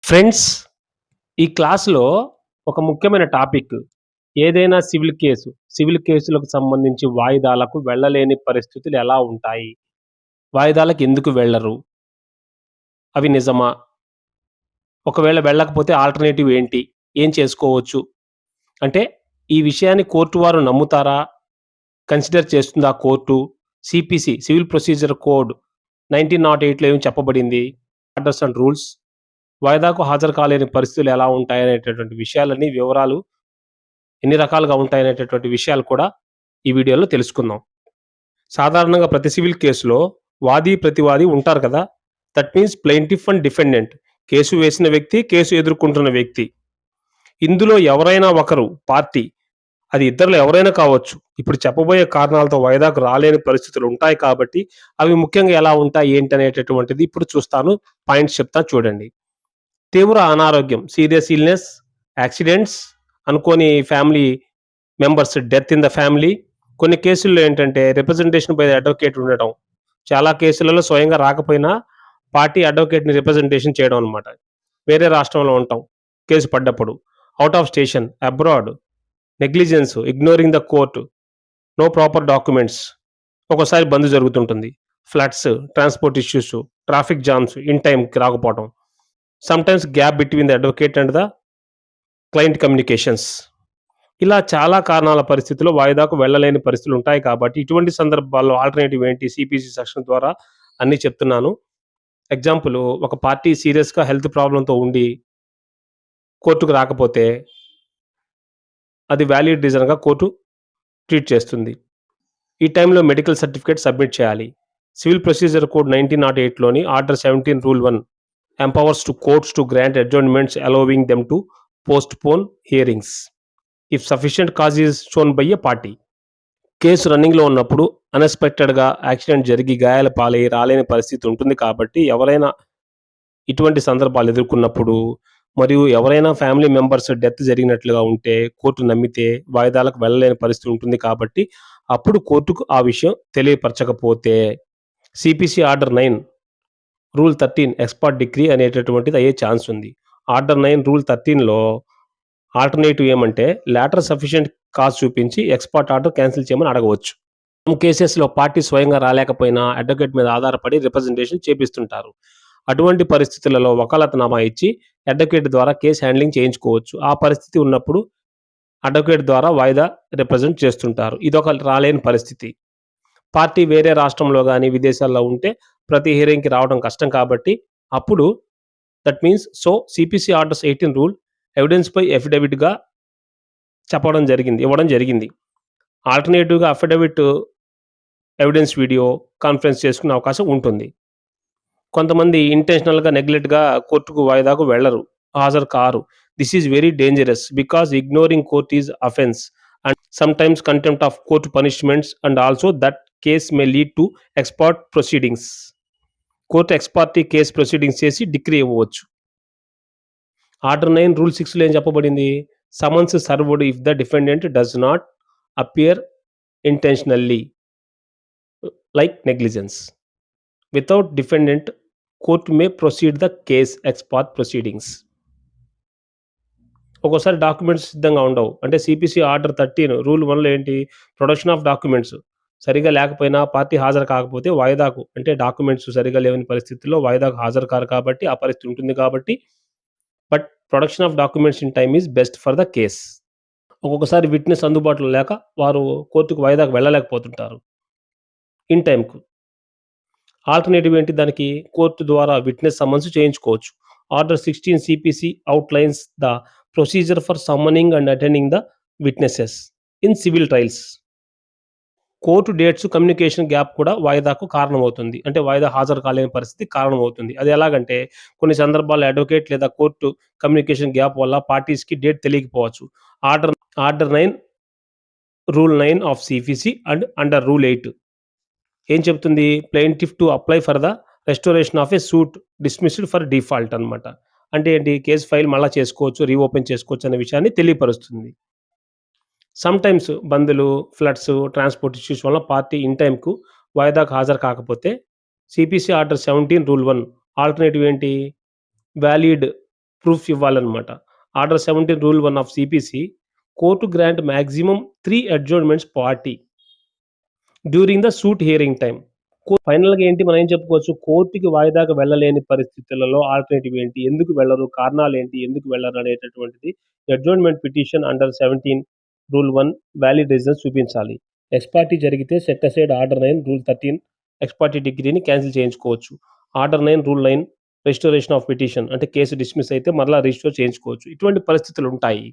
Friends, ఈ క్లాస్‌లో ఒక ముఖ్యమైన టాపిక్ ఏదైనా సివిల్ కేసులకు సంబంధించి వాయిదాలకు వెళ్ళలేని పరిస్థితులు ఎలా ఉంటాయి? వాయిదాలకు ఎందుకు వెళ్లరు? అవి నిజమా? ఒకవేళ వెళ్ళకపోతే ఆల్టర్‌నేటివ్ ఏంటి? ఏం చేసుకోవచ్చు? అంటే ఈ విషయాన్ని కోర్టు వారు నమ్ముతారా? కన్సిడర్ చేస్తుందా కోర్టు? సివిల్ ప్రొసీజర్ కోడ్ 1908లో ఏం చెప్పబడింది? ఆర్డర్స్ అండ్ రూల్స్, వాయిదాకు హాజరు కాలేని పరిస్థితులు ఎలా ఉంటాయనేటటువంటి విషయాలన్నీ వివరాలు ఎన్ని రకాలుగా ఉంటాయనేటటువంటి విషయాలు కూడా ఈ వీడియోలో తెలుసుకుందాం. సాధారణంగా ప్రతి సివిల్ కేసులో వాది, ప్రతివాది ఉంటారు కదా! That means plaintiff and defendant. Case వేసిన వ్యక్తి, కేసు ఎదుర్కొంటున్న వ్యక్తి. ఇందులో ఎవరైనా ఒకరు పార్టీ, అది ఇద్దరిలో ఎవరైనా కావచ్చు. ఇప్పుడు చెప్పబోయే కారణాలతో వాయిదాకు రాలేని పరిస్థితులు ఉంటాయి కాబట్టి, అవి ముఖ్యంగా ఎలా ఉంటాయి, ఏంటనేటటువంటిది ఇప్పుడు చూస్తాను. పాయింట్స్ చెప్తాను చూడండి. తీవ్ర అనారోగ్యం, సీరియస్ ఇల్‌నెస్, యాక్సిడెంట్స్, అనుకోని family members death in the family. కొన్ని కేసుల్లో ఏంటంటే రిప్రజెంటేషన్ బై ద అడ్వకేట్ ఉండటం. చాలా కేసులలో స్వయంగా రాకపోయినా పార్టీ అడ్వకేట్‌ని రిప్రజెంటేషన్ చేయడం అనమాట. వేరే రాష్ట్రంలో ఉంటాం కేసు పడ్డప్పుడు. Out of station, abroad, negligence, ignoring the court, no proper documents. ఒక్కోసారి బంద్ జరుగుతుంటుంది. Floods, transport issues, traffic jams, in టైమ్‌కి రాకపోవడం. Sometimes gap between the advocate and the client communications. ఇలా చాలా కారణాల పరిస్థితిలో వాయిదాకు వెళ్ళలేని పరిస్థితులు ఉంటాయి కాబట్టి, ఇటువంటి సందర్భాల్లో ఆల్టర్‌నేటివ్ ఏంటి, సిపిసి సెక్షన్ ద్వారా అన్నీ చెప్తున్నాను. ఎగ్జాంపుల్, ఒక పార్టీ సీరియస్‌గా హెల్త్ ప్రాబ్లమ్‌తో ఉండి కోర్టుకు రాకపోతే, అది వాలిడ్ రీజన్‌గా కోర్టు ట్రీట్ చేస్తుంది. ఈ టైంలో మెడికల్ సర్టిఫికేట్ సబ్మిట్ చేయాలి. సివిల్ ప్రొసీజర్ కోడ్ 1908లోని order 17 rule 1 empowers courts to grant adjournments allowing them to postpone hearings if sufficient cause is shown by a party. Case రన్నింగ్‌లో ఉన్నప్పుడు అన్‌ఎక్స్‌పెక్టెడ్‌గా యాక్సిడెంట్ జరిగి గాయాల పాలై రాలేని పరిస్థితి ఉంటుంది కాబట్టి, ఎవరైనా ఇటువంటి సందర్భాలు ఎదుర్కొన్నప్పుడు, మరియు ఎవరైనా ఫ్యామిలీ మెంబర్స్ డెత్ జరిగినట్లుగా ఉంటే, కోర్టు నమ్మితే వాయిదాలకు వెళ్ళలేని పరిస్థితి ఉంటుంది కాబట్టి, అప్పుడు కోర్టుకు ఆ విషయం తెలియపరచకపోతే CPC order 9 rule 13 ex parte decree అనేటటువంటిది అయ్యే ఛాన్స్ ఉంది. ఆర్డర్ 9 రూల్ 13లో ఆల్టర్‌నేటివ్ ఏమంటే, లేటర్ సఫిషియంట్ కాజ్ చూపించి ఎక్స్‌పర్ట్ ఆర్డర్ క్యాన్సిల్ చేయమని అడగవచ్చు. సమ్ కేసెస్‌లో పార్టీ స్వయంగా రాలేకపోయినా అడ్వకేట్ మీద ఆధారపడి రిప్రజెంటేషన్ చేపిస్తుంటారు. అటువంటి పరిస్థితులలో వకాలతనామా ఇచ్చి అడ్వకేట్ ద్వారా కేస్ హ్యాండ్లింగ్ చేయించుకోవచ్చు. ఆ పరిస్థితి ఉన్నప్పుడు అడ్వకేట్ ద్వారా వాయిదా రిప్రజెంట్ చేస్తుంటారు. ఇదొక రాలేని పరిస్థితి. పార్టీ వేరే రాష్ట్రంలో గాని, విదేశాల్లో ఉంటే ప్రతి హియరింగ్‌కి రావడం కష్టం కాబట్టి, అప్పుడు that means CPC orders 18 rule evidence by అఫిడవిట్‌గా ఇవ్వడం జరిగింది. ఆల్టర్‌నేటివ్‌గా అఫిడవిట్ ఎవిడెన్స్ వీడియో కాన్ఫరెన్స్ చేసుకునే అవకాశం ఉంటుంది. కొంతమంది ఇంటెన్షనల్‌గా నెగ్లెక్ట్‌గా కోర్టుకు వాయిదాకు వెళ్లరు, హాజరు car. This is very dangerous because ignoring court is offence and sometimes contempt of court punishments and also that case may lead to expert proceedings. Court X party case proceedings చేసి decree ఇవ్వవచ్చు. Order 9 rule 6లో ఏం చెప్పబడింది? Summons served if the defendant does not appear intentionally like negligence. Without defendant court may proceed the case X part proceedings. ఒక్కోసారి documents సిద్ధంగా ఉండవు. అంటే CPC order 13 rule 1లో ఏంటి? Production of documents సరిగ్గా లేకపోయినా, పార్టీ హాజరు కాకపోతే వాయిదాకు, అంటే డాక్యుమెంట్స్ సరిగ్గా లేని పరిస్థితుల్లో వాయిదాకు హాజరు కారు కాబట్టి ఆ పరిస్థితి ఉంటుంది కాబట్టి, but production of documents in time is best for the case. ఒక్కొక్కసారి విట్‌నెస్ అందుబాటులో లేక వారు కోర్టుకు వాయిదాకు వెళ్ళలేకపోతుంటారు ఇన్ టైమ్‌కు. ఆల్టర్‌నేటివ్ ఏంటి దానికి? కోర్టు ద్వారా విట్‌నెస్ సమన్స్ చేయించుకోవచ్చు. Order 16 CPC outlines the procedure for summoning and attending the witnesses in civil trials. Court dates communication gap కూడా వాయిదాకు కారణమవుతుంది. అంటే వాయిదా హాజరు కాలేని పరిస్థితి కారణమవుతుంది. అది ఎలాగంటే, కొన్ని సందర్భాల్లో అడ్వకేట్ లేదా కోర్టు కమ్యూనికేషన్ గ్యాప్ వల్ల పార్టీస్‌కి డేట్ తెలియకపోవచ్చు. Order order 9 rule 9 of CPC and under rule 8 ఏం చెప్తుంది? Plaintiff to apply for the restoration of a suit dismissed for default అనమాట. అంటే ఏంటి? కేస్ ఫైల్ మళ్ళా చేసుకోవచ్చు, రీఓపెన్ చేసుకోవచ్చు అనే విషయాన్ని తెలియపరుస్తుంది. సమ్‌టైమ్స్ బందులు, ఫ్లడ్స్, ట్రాన్స్‌పోర్ట్ ఇష్యూస్ వల్ల పార్టీ ఇన్ టైమ్‌కు వాయిదాకు హాజరు కాకపోతే సిపిసి ఆర్డర్ 17 రూల్ 1 ఆల్టర్‌నేటివ్ ఏంటి? వాలిడ్ ప్రూఫ్ ఇవ్వాలనమాట. Order 17 rule 1 of CPC court grant maximum 3 adjournments party during the suit hearing time. ఫైనల్‌గా ఏంటి మనం ఏం చెప్పుకోవచ్చు? కోర్ట్‌కి వాయిదాకి వెళ్ళలేని పరిస్థితులలో ఆల్టర్‌నేటివ్ ఏంటి? ఎందుకు వెళ్ళరు? కారణాలేంటి? ఎందుకు వెళ్ళరు అనేటటువంటిది adjournment petition under 17 rule 1 valid reasons చూపించాలి. ఎక్స్ పార్టీ జరిగితే set aside order 9 rule 13 X party డిగ్రీని క్యాన్సిల్ చేయించుకోవచ్చు. Order 9 rule 9 restoration of petition అంటే కేసు డిస్మిస్ అయితే మరలా రిజిస్టోర్ చేయించుకోవచ్చు. ఇటువంటి పరిస్థితులుంటాయి.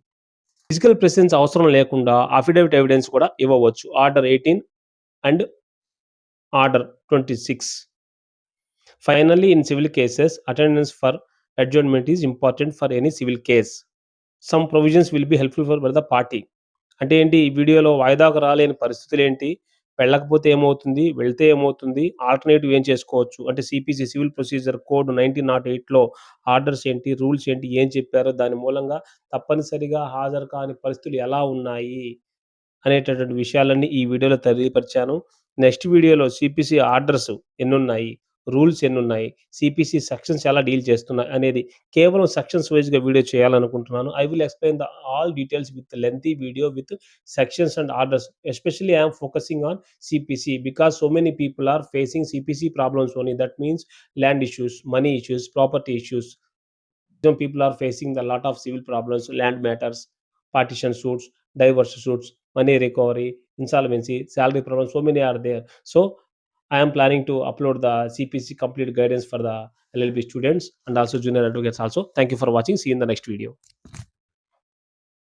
ఫిజికల్ ప్రెజెన్స్ అవసరం లేకుండా అఫిడవిట్ ఎవిడెన్స్ కూడా ఇవ్వవచ్చు. Order 18 and order 26. Finally, in civil cases, attendance for adjournment is important for any civil case. Some provisions will be helpful for the party. అంటే ఏంటి? ఈ వీడియోలో వాయిదాకు రాలేని పరిస్థితులేంటి? వెళ్ళకపోతే ఏమవుతుంది? వెళ్తే ఏమవుతుంది? ఆల్టర్‌నేటివ్ ఏం చేసుకోవచ్చు? అంటే సీపీసీ సివిల్ ప్రొసీజర్ కోడ్ 1908లో ఆర్డర్స్ ఏంటి? రూల్స్ ఏంటి? ఏం చెప్పారో దాని మూలంగా తప్పనిసరిగా హాజరు కాని పరిస్థితులు ఎలా ఉన్నాయి? అనేటటువంటి విషయాలన్నీ ఈ వీడియోలో తెలియపరిచాను. నెక్స్ట్ వీడియోలో సీపీసీ ఆర్డర్స్ ఎన్నున్నాయి? రూల్స్ ఎన్నున్నాయి? సీపీసీ సెక్షన్స్ ఎలా డీల్ చేస్తున్నాయి? అనేది కేవలం సెక్షన్స్ వైస్‌గా వీడియో చేయాలనుకుంటున్నాను. I will explain the all details with lengthy video with sections and orders. Especially I am focusing on CPC because so many people are facing CPC problems only. That means land issues, money issues, property issues. Some people are facing a lot of civil problems, land matters, partition suits, divorce suits, money recovery, insolvency, salary problems. So many are there. So I am planning to upload the CPC complete guidance for the LLB students and also junior advocates also. Thank you for watching. See you in the next video.